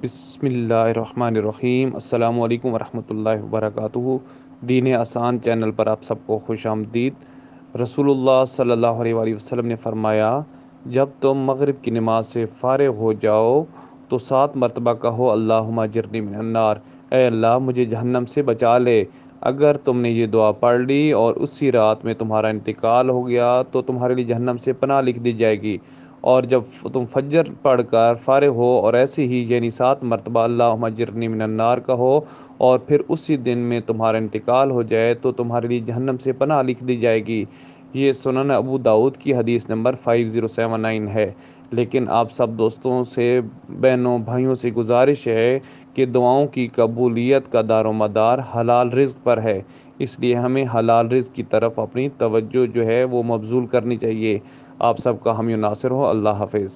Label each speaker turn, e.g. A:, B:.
A: बिस्मिल्लाहिर्रहमानिर्रहीम अस्सलामु अलैकुम वरहमतुल्लाहि वबरकातुहू। दीन आसान चैनल पर आप सबको खुश आमदीद। रसूलुल्लाह सल्लल्लाहु अलैहि वसल्लम ने फरमाया, जब तुम मगरिब की नमाज से फ़ारिग हो जाओ तो 7 मरतबा कहो अल्लाहुम्मा अजिरनी मिनन्नार, ए अल्लाह मुझे जहन्नम से बचा ले। अगर तुमने ये दुआ पढ़ ली और उसी रात में तुम्हारा इंतकाल हो गया तो तुम्हारे लिए जहन्नम से पनाह लिख दी जाएगी। और जब तुम फजर पढ़कर फ़ारिग हो और ऐसे ही यानी 7 मरतबा अल्लाहुम्मा अजिरनी मिनन्नार कहो और फिर उसी दिन में तुम्हारा इंतकाल हो जाए तो तुम्हारे लिए जहन्नम से पनाह लिख दी जाएगी। ये सुनन अबू दाऊद की हदीस नंबर 5079 है। लेकिन आप सब दोस्तों से, बहनों भाइयों से गुजारिश है कि दुआओं की कबूलियत का दारोमदार हलाल रिज़्क पर है। इसलिए हमें हलाल रिज़्क की तरफ अपनी तवज्जो जो है वो मबज़ूल करनी चाहिए। आप सबका हामी नासिर हो। अल्लाह हाफ़िज़।